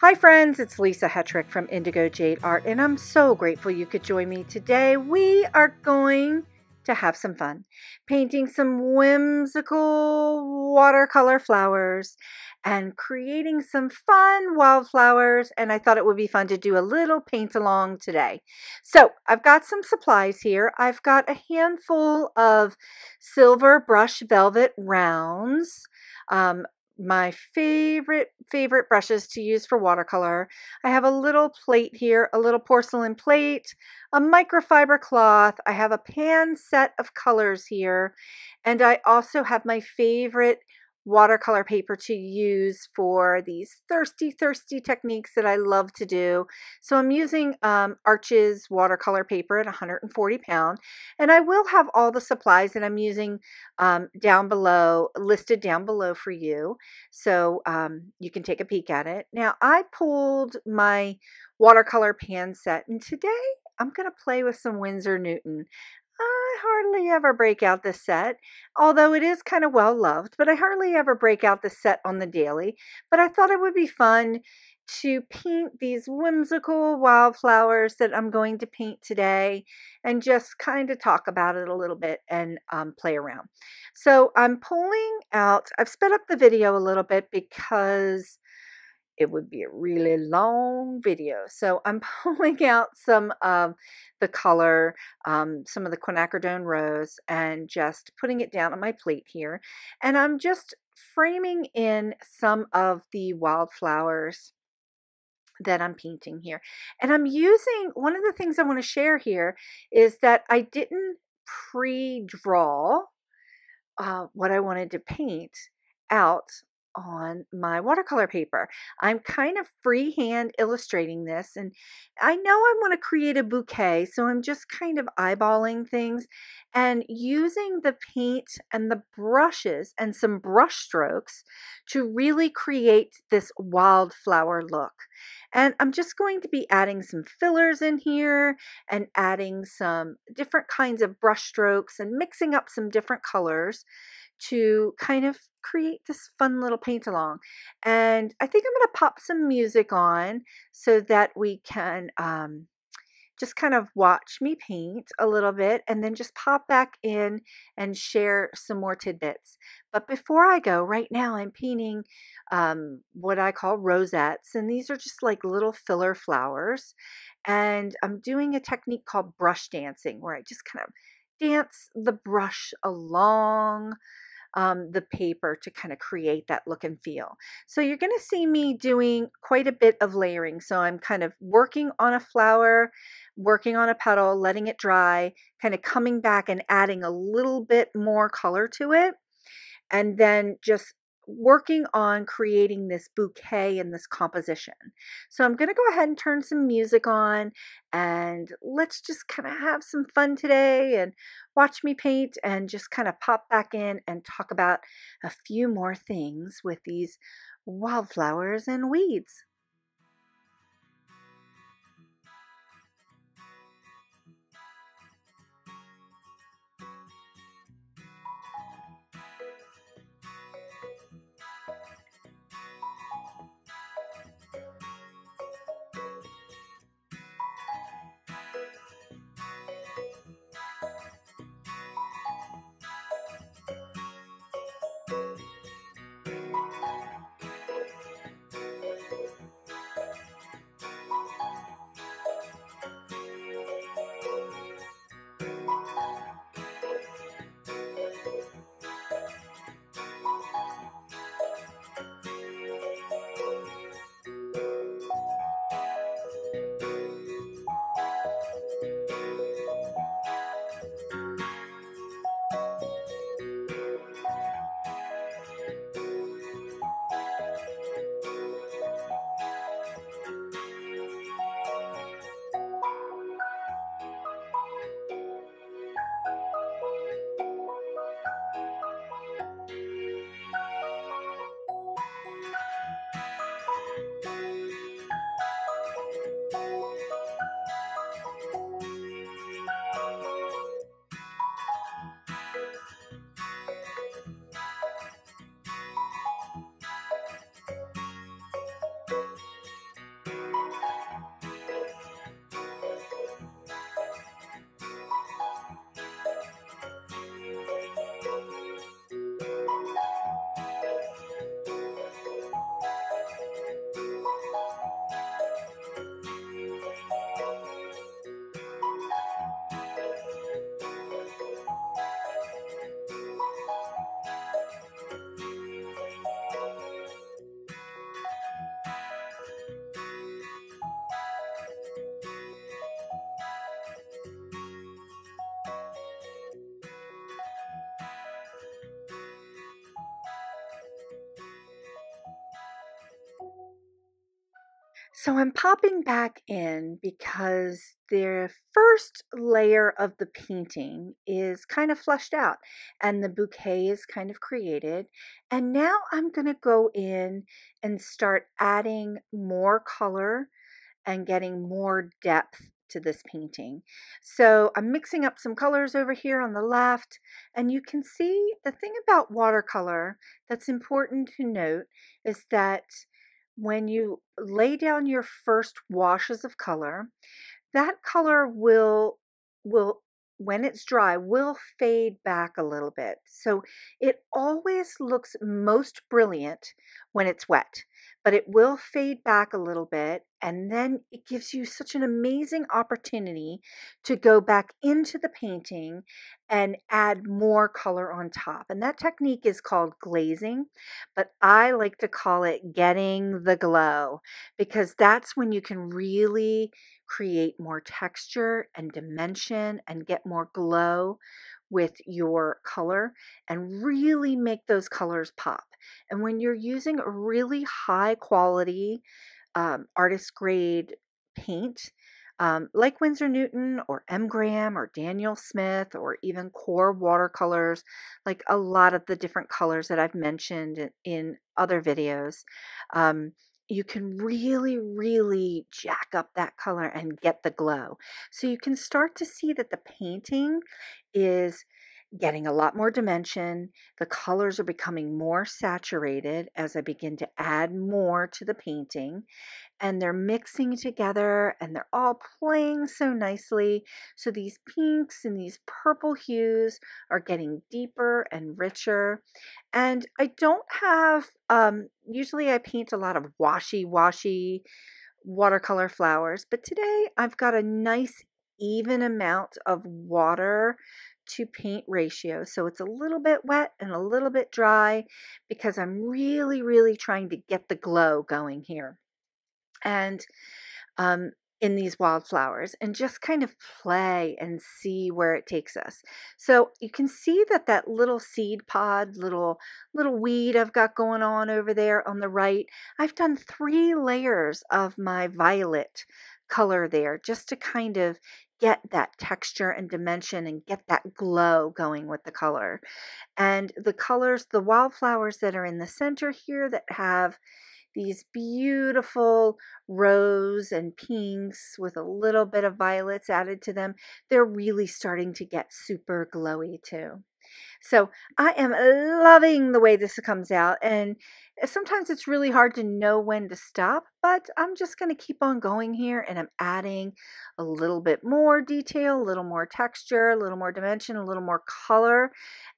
Hi friends, it's Lisa Hetrick from Indigo Jade Art, and I'm so grateful you could join me today. We are going to have some fun painting some whimsical watercolor flowers and creating some fun wildflowers, and I thought it would be fun to do a little paint along today. So I've got some supplies here. I've got a handful of silver brush velvet rounds, my favorite brushes to use for watercolor. I have a little plate here, a little porcelain plate, a microfiber cloth. I have a pan set of colors here, and I also have my favorite watercolor paper to use for these thirsty techniques that I love to do. So I'm using Arches watercolor paper at 140 pound, and I will have all the supplies that I'm using down below, listed down below for you, so you can take a peek at it. Now I pulled my watercolor pan set, and today I'm going to play with some Winsor Newton. I hardly ever break out this set, although it is kind of well loved, but I hardly ever break out the set on the daily. But I thought it would be fun to paint these whimsical wildflowers that I'm going to paint today and just kind of talk about it a little bit and play around. So I'm pulling out, I've sped up the video a little bit because it would be a really long video. So I'm pulling out some of the color, some of the quinacridone rose, and just putting it down on my plate here. And I'm just framing in some of the wildflowers that I'm painting here. And I'm using, one of the things I want to share here is that I didn't pre-draw what I wanted to paint out on my watercolor paper. I'm kind of freehand illustrating this, and I know I want to create a bouquet, so I'm just kind of eyeballing things and using the paint and the brushes and some brush strokes to really create this wildflower look. And I'm just going to be adding some fillers in here and adding some different kinds of brush strokes and mixing up some different colors to kind of create this fun little paint along. And I think I'm going to pop some music on so that we can just kind of watch me paint a little bit and then just pop back in and share some more tidbits. But before I go, right now I'm painting what I call rosettes, and these are just like little filler flowers. And I'm doing a technique called brush dancing, where I just kind of dance the brush along the paper to kind of create that look and feel. So you're going to see me doing quite a bit of layering. So I'm kind of working on a flower, working on a petal, letting it dry, kind of coming back and adding a little bit more color to it, and then just working on creating this bouquet and this composition. So I'm going to go ahead and turn some music on, and let's just kind of have some fun today and watch me paint and just kind of pop back in and talk about a few more things with these wildflowers and weeds. So I'm popping back in because the first layer of the painting is kind of fleshed out and the bouquet is kind of created. And now I'm going to go in and start adding more color and getting more depth to this painting. So I'm mixing up some colors over here on the left, and you can see the thing about watercolor that's important to note is that when you lay down your first washes of color, that color will when it's dry will fade back a little bit. So it always looks most brilliant when it's wet, but it will fade back a little bit, and then it gives you such an amazing opportunity to go back into the painting and add more color on top. And that technique is called glazing, but I like to call it getting the glow, because that's when you can really create more texture and dimension and get more glow with your color and really make those colors pop. And when you're using a really high quality artist grade paint, like Winsor Newton or M. Graham or Daniel Smith or even Core watercolors, like a lot of the different colors that I've mentioned in other videos, you can really, really jack up that color and get the glow. So you can start to see that the painting is getting a lot more dimension. The colors are becoming more saturated as I begin to add more to the painting, and they're mixing together and they're all playing so nicely. So these pinks and these purple hues are getting deeper and richer. And I don't have, usually I paint a lot of washy watercolor flowers, but today I've got a nice even amount of water to paint ratio. So it's a little bit wet and a little bit dry because I'm really, really trying to get the glow going here. And um, in these wildflowers, and just kind of play and see where it takes us. So you can see that that little seed pod, little weed I've got going on over there on the right, I've done 3 layers of my violet color there just to kind of get that texture and dimension and get that glow going with the color. And the colors, the wildflowers that are in the center here that have these beautiful rose and pinks with a little bit of violets added to them, they're really starting to get super glowy too. So I am loving the way this comes out, and sometimes it's really hard to know when to stop, but I'm just going to keep on going here, and I'm adding a little bit more detail, a little more texture, a little more dimension, a little more color.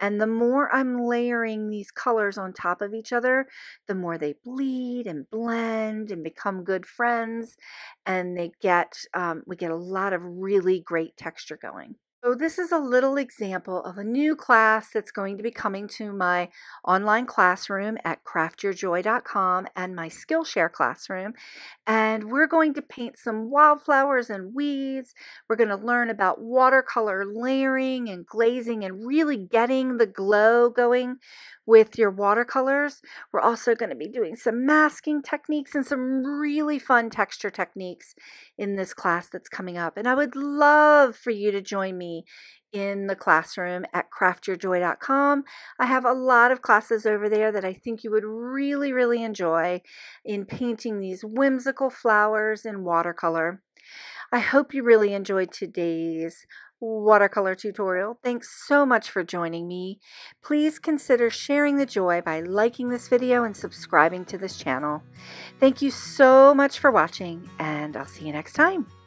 And the more I'm layering these colors on top of each other, the more they bleed and blend and become good friends, and we get a lot of really great texture going. So this is a little example of a new class that's going to be coming to my online classroom at craftyourjoy.com and my Skillshare classroom. And we're going to paint some wildflowers and weeds. We're going to learn about watercolor layering and glazing and really getting the glow going with your watercolors. We're also going to be doing some masking techniques and some really fun texture techniques in this class that's coming up. And I would love for you to join me in the classroom at craftyourjoy.com. I have a lot of classes over there that I think you would really, really enjoy in painting these whimsical flowers in watercolor. I hope you really enjoyed today's watercolor tutorial. Thanks so much for joining me. Please consider sharing the joy by liking this video and subscribing to this channel. Thank you so much for watching, and I'll see you next time.